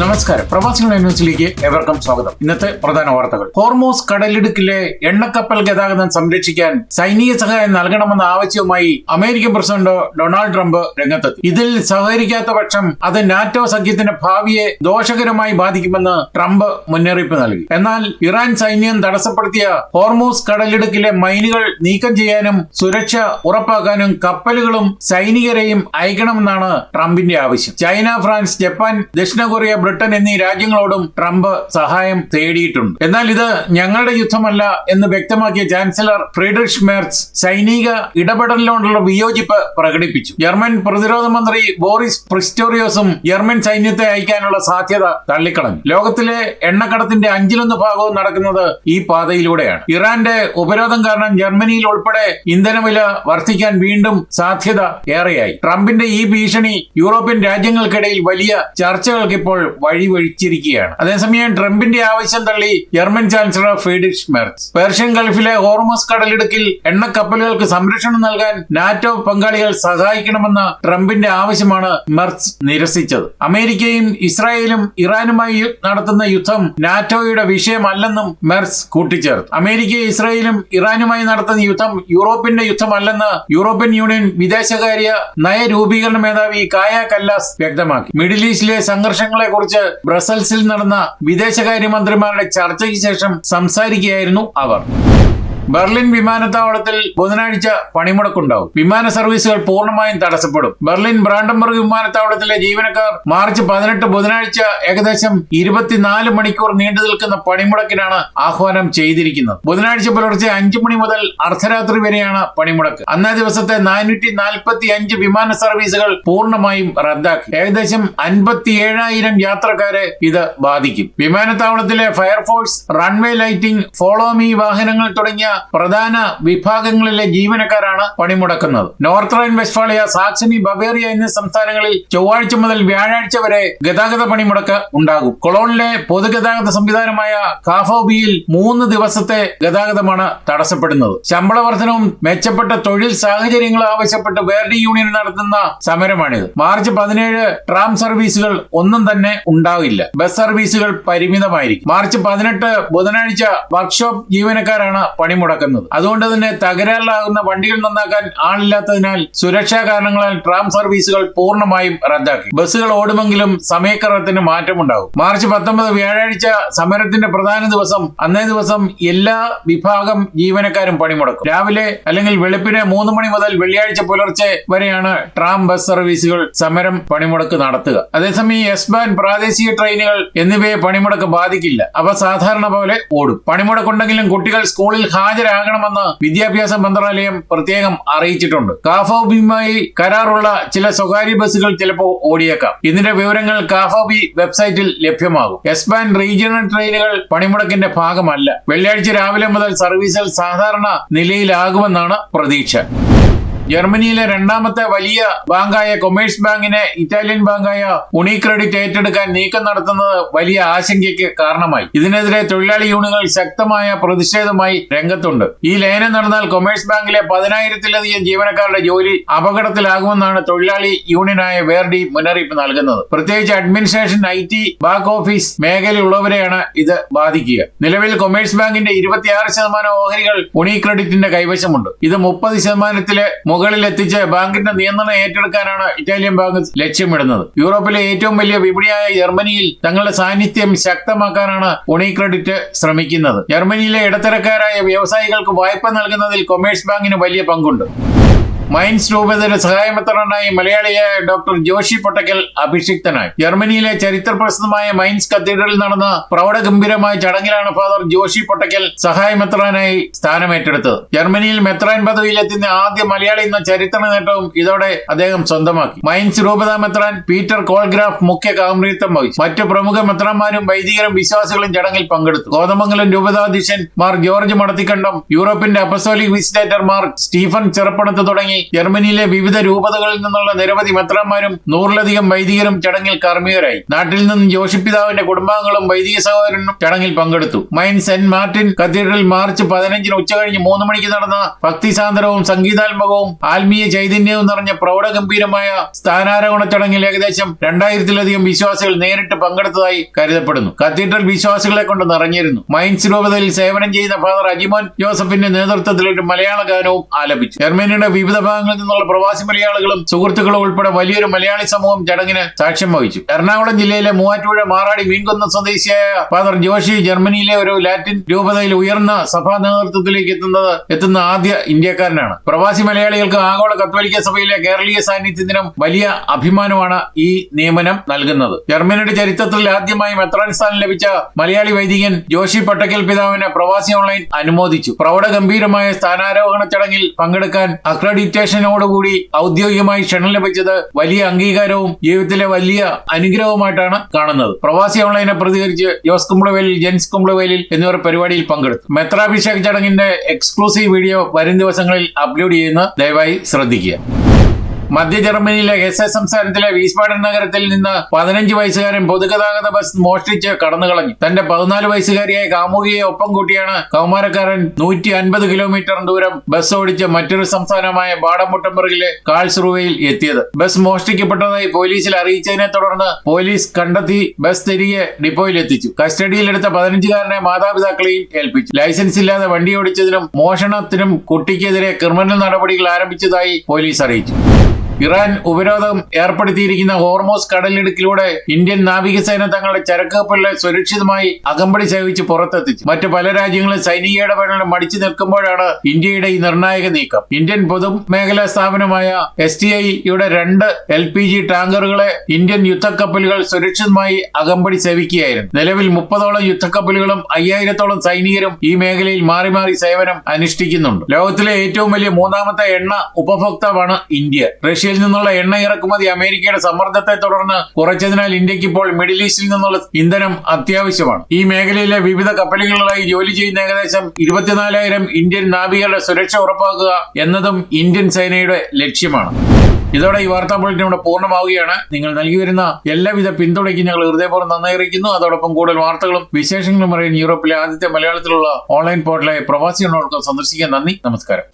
നമസ്കാരം. പ്രവാസികളുടെ ന്യൂസിലേക്ക് ഏവർക്കും സ്വാഗതം. ഇന്നത്തെ പ്രധാന വാർത്തകൾ. ഹോർമൂസ് കടലിടുക്കിലെ എണ്ണക്കപ്പൽ ഗതാഗതം സംരക്ഷിക്കാൻ സൈനിക സഹായം നൽകണമെന്ന ആവശ്യവുമായി അമേരിക്കൻ പ്രസിഡന്റ് ഡൊണാൾഡ് ട്രംപ് രംഗത്തെത്തി. ഇതിൽ സഹകരിക്കാത്ത പക്ഷം അത് നാറ്റോ സഖ്യത്തിന്റെ ഭാവിയെ ദോഷകരമായി ബാധിക്കുമെന്ന് ട്രംപ് മുന്നറിയിപ്പ് നൽകി. എന്നാൽ ഇറാൻ സൈന്യം തടസ്സപ്പെടുത്തിയ ഹോർമൂസ് കടലിടുക്കിലെ മൈനുകൾ നീക്കം ചെയ്യാനും സുരക്ഷ ഉറപ്പാക്കാനും കപ്പലുകളും സൈനികരെയും അയക്കണമെന്നാണ് ട്രംപിന്റെ ആവശ്യം. ചൈന, ഫ്രാൻസ്, ജപ്പാൻ, ദക്ഷിണ കൊറിയ, ബ്രിട്ടൻ എന്നീ രാജ്യങ്ങളോടും ട്രംപ് സഹായം തേടിയിട്ടുണ്ട്. എന്നാൽ ഇത് ഞങ്ങളുടെ യുദ്ധമല്ല എന്ന് വ്യക്തമാക്കിയ ചാൻസലർ ഫ്രീഡ്രിഷ് മെർസ് സൈനിക ഇടപെടലിനോടുള്ള വിയോജിപ്പ് പ്രകടിപ്പിച്ചു. ജർമ്മൻ പ്രതിരോധ മന്ത്രി ബോറിസ് പിസ്റ്റോറിയോസും ജർമ്മൻ സൈന്യത്തെ അയക്കാനുള്ള സാധ്യത തള്ളിക്കളഞ്ഞു. ലോകത്തിലെ എണ്ണക്കടത്തിന്റെ 1/5 ഭാഗവും നടക്കുന്നത് ഈ പാതയിലൂടെയാണ്. ഇറാന്റെ ഉപരോധം കാരണം ജർമ്മനിയിൽ ഉൾപ്പെടെ ഇന്ധനവില വർദ്ധിക്കാൻ വീണ്ടും സാധ്യത ഏറെയായി. ട്രംപിന്റെ ഈ ഭീഷണി യൂറോപ്യൻ രാജ്യങ്ങൾക്കിടയിൽ വലിയ ചർച്ചകൾക്ക് ഇപ്പോൾ വഴിവഴിച്ചിരിക്കുകയാണ്. അതേസമയം ട്രംപിന്റെ ആവശ്യം തള്ളി ജർമ്മൻ ചാൻസലർ ഫ്രീഡ്രിഷ് മെർസ്. പേർഷ്യൻ ഗൾഫിലെ ഹോർമസ് കടലിടുക്കിൽ എണ്ണക്കപ്പലുകൾക്ക് സംരക്ഷണം നൽകാൻ നാറ്റോ പങ്കാളികൾ സഹായിക്കണമെന്ന ട്രംപിന്റെ ആവശ്യമാണ് മെർസ് നിരസിച്ചത്. അമേരിക്കയും ഇസ്രായേലും ഇറാനുമായി നടത്തുന്ന യുദ്ധം നാറ്റോയുടെ വിഷയമല്ലെന്നും മെർസ് കൂട്ടിച്ചേർത്തു. അമേരിക്കയും ഇസ്രായേലും ഇറാനുമായി നടത്തുന്ന യുദ്ധം യൂറോപ്പിന്റെ യുദ്ധമല്ലെന്ന് യൂറോപ്യൻ യൂണിയൻ വിദേശകാര്യ നയരൂപീകരണ മേധാവി കായ കല്ലാസ് വ്യക്തമാക്കി. മിഡിൽ ഈസ്റ്റിലെ സംഘർഷങ്ങളെ കുറിച്ച് ബ്രസൽസിൽ നടന്ന വിദേശകാര്യമന്ത്രിമാരുടെ ചർച്ചയ്ക്ക് ശേഷം സംസാരിക്കുകയായിരുന്നു അവർ. ബെർലിൻ വിമാനത്താവളത്തിൽ ബുധനാഴ്ച പണിമുടക്കുണ്ടാവും. വിമാന സർവീസുകൾ പൂർണ്ണമായും തടസ്സപ്പെടും. ബെർലിൻ ബ്രാൻഡൻബർഗ് വിമാനത്താവളത്തിലെ ജീവനക്കാർ മാർച്ച് 18 ബുധനാഴ്ച ഏകദേശം 24 മണിക്കൂർ നീണ്ടു നിൽക്കുന്ന പണിമുടക്കിനാണ് ആഹ്വാനം ചെയ്തിരിക്കുന്നത്. ബുധനാഴ്ച പുലർച്ചെ 5 മണി മുതൽ അർദ്ധരാത്രി വരെയാണ് പണിമുടക്ക്. അന്നേ ദിവസത്തെ 445 വിമാന സർവീസുകൾ പൂർണ്ണമായും റദ്ദാക്കി. ഏകദേശം 57,000 യാത്രക്കാരെ ഇത് ബാധിക്കും. വിമാനത്താവളത്തിലെ fire force, runway lighting, follow me വാഹനങ്ങൾ തുടങ്ങിയ പ്രധാന വിഭാഗങ്ങളിലെ ജീവനക്കാരാണ് പണിമുടക്കുന്നത്. North Rhine Westphalia, Saxony, Bavaria എന്നീ സംസ്ഥാനങ്ങളിൽ ചൊവ്വാഴ്ച മുതൽ വ്യാഴാഴ്ച വരെ ഗതാഗത പണിമുടക്ക് ഉണ്ടാകും. കൊളോണിലെ പൊതുഗതാഗത സംവിധാനമായ കാഫോബിയിൽ 3 ദിവസത്തെ ഗതാഗതമാണ് തടസ്സപ്പെടുന്നത്. ശമ്പള വർധനവും മെച്ചപ്പെട്ട തൊഴിൽ സാഹചര്യങ്ങളും ആവശ്യപ്പെട്ട് വേർഡി യൂണിയൻ നടത്തുന്ന സമരമാണിത്. മാർച്ച് 17 ട്രാം സർവീസുകൾ ഒന്നും തന്നെ ഉണ്ടാവില്ല. ബസ് സർവീസുകൾ പരിമിതമായിരിക്കും. മാർച്ച് 18 ബുധനാഴ്ച വർക്ക്ഷോപ്പ് ജീവനക്കാരാണ് പണിമുടക്കുന്നത്. അതുകൊണ്ട് തന്നെ തകരാറിലാകുന്ന വണ്ടികൾ നന്നാക്കാൻ ആളില്ലാത്തതിനാൽ സുരക്ഷാ കാരണങ്ങളാൽ ട്രാം സർവീസുകൾ പൂർണ്ണമായും റദ്ദാക്കി. ബസ്സുകൾ ഓടുമെങ്കിലും സമയക്രമത്തിന് മാറ്റമുണ്ടാകും. മാർച്ച് 19 വ്യാഴാഴ്ച സമരത്തിന്റെ പ്രധാന ദിവസം. അന്നേ ദിവസം എല്ലാ വിഭാഗം ജീവനക്കാരും പണിമുടക്കും. രാവിലെ അല്ലെങ്കിൽ വെളുപ്പിന് 3 മണി മുതൽ വെള്ളിയാഴ്ച പുലർച്ചെ വരെയാണ് ട്രാം ബസ് സർവീസുകൾ സമരം പണിമുടക്ക് നടത്തുക. അതേസമയം എസ്-ബാൻ, പ്രാദേശിക ട്രെയിനുകൾ എന്നിവയെ പണിമുടക്ക് ബാധിക്കില്ല. അവ സാധാരണ പോലെ ഓടും. പണിമുടക്കുണ്ടെങ്കിലും കുട്ടികൾ സ്കൂളിൽ ഹാജരാകണമെന്ന് വിദ്യാഭ്യാസ മന്ത്രാലയം പ്രത്യേകം അറിയിച്ചിട്ടുണ്ട്. കാഫോബിയുമായി കരാറുള്ള ചില സ്വകാര്യ ബസ്സുകൾ ചിലപ്പോൾ ഓടിയേക്കാം. ഇതിന്റെ വിവരങ്ങൾ കാഫോബി വെബ്സൈറ്റിൽ ലഭ്യമാകും. എസ്-ബാൻ റീജിയണൽ ട്രെയിനുകൾ പണിമുടക്കിന്റെ ഭാഗമല്ല. വെള്ളിയാഴ്ച രാവിലെ മുതൽ സർവീസുകൾ സാധാരണ നിലയിലാകുമെന്നാണ് പ്രതീക്ഷ. ജർമ്മനിയിലെ രണ്ടാമത്തെ വലിയ ബാങ്കായ കൊമേഴ്സ് ബാങ്കിനെ ഇറ്റാലിയൻ ബാങ്കായ ഉണിക്രെഡിറ്റ് ഏറ്റെടുക്കാൻ നീക്കം നടത്തുന്നത് വലിയ ആശങ്കയ്ക്ക് കാരണമായി. ഇതിനെതിരെ തൊഴിലാളി യൂണിയനുകൾ ശക്തമായ പ്രതിഷേധമായി രംഗത്തുണ്ട്. ഈ ലയനം നടന്നാൽ കൊമേഴ്സ് ബാങ്കിലെ 10,000-ലധികം ജീവനക്കാരുടെ ജോലി അപകടത്തിലാകുമെന്നാണ് തൊഴിലാളി യൂണിയനായ വേർഡി മുന്നറിയിപ്പ് നൽകുന്നത്. പ്രത്യേകിച്ച് അഡ്മിനിസ്ട്രേഷൻ, IT, ബാക്ക് ഓഫീസ് മേഖലയുള്ളവരെയാണ് ഇത് ബാധിക്കുക. നിലവിൽ കൊമേഴ്സ് ബാങ്കിന്റെ 26% ഓഹരികൾ ഉണിക്രെഡിറ്റിന്റെ കൈവശമുണ്ട്. ഇത് 30%-ത്തിലെ മുകളിൽ എത്തിച്ച് ബാങ്കിന്റെ നിയന്ത്രണം ഏറ്റെടുക്കാനാണ് ഇറ്റാലിയൻ ബാങ്ക് ലക്ഷ്യമിടുന്നത്. യൂറോപ്പിലെ ഏറ്റവും വലിയ വിപണിയായ ജർമ്മനിയിൽ തങ്ങളുടെ സാന്നിധ്യം ശക്തമാക്കാനാണ് ഉണിക്രെഡിറ്റ് ശ്രമിക്കുന്നത്. ജർമ്മനിയിലെ ഇടത്തരക്കാരായ വ്യവസായികൾക്ക് വായ്പ നൽകുന്നതിൽ കൊമേഴ്സ് ബാങ്കിന് വലിയ പങ്കുണ്ട്. മൈൻസ് രൂപതയുടെ സഹായമെത്രാനായി മലയാളിയായ ഡോക്ടർ ജോഷി പൊട്ടക്കൽ അഭിഷിക്തനായി. ജർമ്മനിയിലെ ചരിത്രപ്രസിദ്ധമായ മൈൻസ് കത്തീഡ്രലിൽ നടന്ന പ്രൗഢഗംഭീരമായ ചടങ്ങിലാണ് ഫാദർ ജോഷി പൊട്ടക്കൽ സഹായമെത്രാനായി സ്ഥാനമേറ്റെടുത്തത്. ജർമ്മനിയിൽ മെത്രാൻ പദവിയിലെത്തുന്ന ആദ്യ മലയാളി എന്ന ചരിത്ര നേട്ടവും ഇതോടെ അദ്ദേഹം സ്വന്തമാക്കി. മൈൻസ് രൂപത മെത്രാൻ പീറ്റർ കോൾഗ്രാഫ് മുഖ്യ കാർമ്മികത്വം വഹിച്ചു. മറ്റു പ്രമുഖ മെത്രാന്മാരും വൈദികരും വിശ്വാസികളും ചടങ്ങിൽ പങ്കെടുത്തു. കോതമംഗലം രൂപതാധ്യക്ഷൻ മാർ ജോർജ് മടത്തിക്കണ്ടം, യൂറോപ്പിന്റെ apostolic visitator Mar Stephen Chirappanath തുടങ്ങി ജർമ്മനിയിലെ വിവിധ രൂപതകളിൽ നിന്നുള്ള നിരവധി മെത്രാന്മാരും 100-ലധികം വൈദികരും ചടങ്ങിൽ കർമ്മികരായി. നാട്ടിൽ നിന്നും ജോഷി പിതാവിന്റെ കുടുംബാംഗങ്ങളും വൈദിക സഹോദരനും ചടങ്ങിൽ പങ്കെടുത്തു. Mine saint Martin cathedral March 15 ഉച്ചകഴിഞ്ഞ് 3 മണിക്ക് നടന്ന ഭക്തിസാന്ദ്രവും സംഗീതാത്മകവും ആത്മീയ ചൈതന്യവും നിറഞ്ഞ പ്രൗഢഗംഭീരമായ സ്ഥാനാരോഹണ ചടങ്ങിൽ ഏകദേശം 2000-ലധികം വിശ്വാസികൾ നേരിട്ട് പങ്കെടുത്തതായി കരുതപ്പെടുന്നു. കത്തീഡ്രൽ വിശ്വാസികളെ കൊണ്ട് നിറഞ്ഞിരുന്നു. മൈൻസ് രൂപതയിൽ സേവനം ചെയ്ത ഫാദർ അജിമോൻ ജോസഫിന്റെ നേതൃത്വത്തിൽ ഒരു മലയാള ഗാനവും ആലപിച്ചു. ജർമ്മനിയുടെ വിവിധ ഭാഗങ്ങളിൽ നിന്നുള്ള പ്രവാസി മലയാളികളും സുഹൃത്തുക്കളും ഉൾപ്പെടെ വലിയൊരു മലയാളി സമൂഹം ചടങ്ങിന് സാക്ഷ്യം വഹിച്ചു. എറണാകുളം ജില്ലയിലെ മൂവാറ്റുപുഴ മാറാടി മീൻകുന്നം സ്വദേശിയായ ഫാദർ ജോഷി ജർമ്മനിയിലെ ഒരു ലാറ്റിൻ രൂപതയിൽ ഉയർന്ന സഭാ നേതൃത്വത്തിലേക്ക് എത്തുന്ന ആദ്യ ഇന്ത്യക്കാരനാണ്. പ്രവാസി മലയാളികൾക്ക് ആഗോള കത്തോലിക്ക സഭയിലെ കേരളീയ സാന്നിധ്യത്തിനും വലിയ അഭിമാനമാണ് ഈ നിയമനം നൽകുന്നത്. ജർമ്മനിയുടെ ചരിത്രത്തിൽ ആദ്യമായി മെത്രാൻ സ്ഥാനം ലഭിച്ച മലയാളി വൈദികൻ ജോഷി പട്ടക്കൽ പിതാവിനെ പ്രവാസി ഓൺലൈൻ അനുമോദിച്ചു. പ്രൗഢഗംഭീരമായ സ്ഥാനാരോഹണ ചടങ്ങിൽ പങ്കെടുക്കാൻ അക്രഡിറ്റേഷനോടുകൂടി ഔദ്യോഗികമായി ക്ഷണം ലഭിച്ചത് വലിയ അംഗീകാരവും ജീവിതത്തിലെ വലിയ അനുഗ്രഹവുമായിട്ടാണ് കാണുന്നത്. പ്രവാസി ഓൺലൈനെ പ്രതികരിച്ച് ജോസ് കുമ്പളവേലിൽ, ജെൻസ് കുമ്പളവേലിൽ എന്നിവർ പരിപാടിയിൽ പങ്കെടുത്തു. മെത്രാഭിഷേക ചടങ്ങിന്റെ എക്സ്ക്ലൂസീവ് വീഡിയോ വരും ദിവസങ്ങളിൽ അപ്ലോഡ് ചെയ്യുന്ന ദയവായി ശ്രദ്ധിക്കുക. മധ്യ ജർമ്മനിയിലെ ഹെസ്സെ സംസ്ഥാനത്തിലെ വീസ്ബാഡൻ നഗരത്തിൽ നിന്ന് 15 വയസ്സുകാരൻ പൊതുഗതാഗത ബസ് മോഷ്ടിച്ച് കടന്നുകളഞ്ഞു. തന്റെ 14 വയസ്സുകാരിയായ കാമുകിയെ ഒപ്പം കൂട്ടിയാണ് കൗമാരക്കാരൻ 150 കിലോമീറ്റർ ദൂരം ബസ് ഓടിച്ച് മറ്റൊരു സംസ്ഥാനമായ ബാഡൻ-വുർട്ടംബർഗിലെ കാൾസ്റൂവയിൽ എത്തിയത്. ബസ് മോഷ്ടിക്കപ്പെട്ടതായി പോലീസിൽ അറിയിച്ചതിനെ തുടർന്ന് പോലീസ് കണ്ടെത്തി ബസ് തിരികെ ഡിപ്പോയിലെത്തിച്ചു. കസ്റ്റഡിയിലെടുത്ത 15-കാരനെ മാതാപിതാക്കളെയും ഏൽപ്പിച്ചു. ലൈസൻസ് ഇല്ലാതെ വണ്ടി ഓടിച്ചതിനും മോഷണത്തിനും കുട്ടിക്കെതിരെ ക്രിമിനൽ നടപടികൾ ആരംഭിച്ചതായി പോലീസ് അറിയിച്ചു. ഇറാൻ ഉപരോധം ഏർപ്പെടുത്തിയിരിക്കുന്ന ഹോർമോസ് കടലിടുക്കിലൂടെ ഇന്ത്യൻ നാവികസേന തങ്ങളുടെ ചരക്ക് കപ്പലിനെ സുരക്ഷിതമായി അകമ്പടി സേവിച്ച് പുറത്തെത്തിച്ചു. മറ്റു പല രാജ്യങ്ങളും സൈനിക ഇടപെടലിന് മടിച്ചു നിൽക്കുമ്പോഴാണ് ഇന്ത്യയുടെ ഈ നിർണായക നീക്കം. ഇന്ത്യൻ പൊതുമേഖലാ സ്ഥാപനമായ STIയുടെ 2 LPG ടാങ്കറുകളെ ഇന്ത്യൻ യുദ്ധക്കപ്പലുകൾ സുരക്ഷിതമായി അകമ്പടി സേവിക്കുകയായിരുന്നു. നിലവിൽ 30ഓളം യുദ്ധക്കപ്പലുകളും 5000ഓളം സൈനികരും ഈ മേഖലയിൽ മാറി മാറി സേവനം അനുഷ്ഠിക്കുന്നുണ്ട്. ലോകത്തിലെ ഏറ്റവും വലിയ 3ാമത്തെ എണ്ണ ഉപഭോക്താവാണ് ഇന്ത്യ. റഷ്യയിൽ നിന്നുള്ള എണ്ണ ഇറക്കുമതി അമേരിക്കയുടെ സമ്മർദ്ദത്തെ തുടർന്ന് കുറച്ചതിനാൽ ഇന്ത്യക്ക് ഇപ്പോൾ മിഡിൽ ഈസ്റ്റിൽ നിന്നുള്ള ഇന്ധനം അത്യാവശ്യമാണ്. ഈ മേഖലയിലെ വിവിധ കപ്പലുകളിലായി ജോലി ചെയ്യുന്ന ഏകദേശം 24,000 ഇന്ത്യൻ നാവികരുടെ സുരക്ഷ ഉറപ്പാക്കുക എന്നതും ഇന്ത്യൻ സേനയുടെ ലക്ഷ്യമാണ്. ഇതോടെ ഈ വാർത്താ ബുള്ളറ്റിൻ ഇവിടെ പൂർണ്ണമാവുകയാണ്. നിങ്ങൾ നൽകി വരുന്ന എല്ലാവിധ പിന്തുണയ്ക്കും ഞങ്ങൾ ഹൃദയപൂർവ്വം നന്ദി അറിയിക്കുന്നു. അതോടൊപ്പം കൂടുതൽ വാർത്തകളും വിശേഷങ്ങളും അറിയാൻ യൂറോപ്പിലെ ആദ്യത്തെ മലയാളത്തിലുള്ള ഓൺലൈൻ പോർട്ടലായ പ്രവാസി സന്ദർശിക്കാൻ നന്ദി. നമസ്കാരം.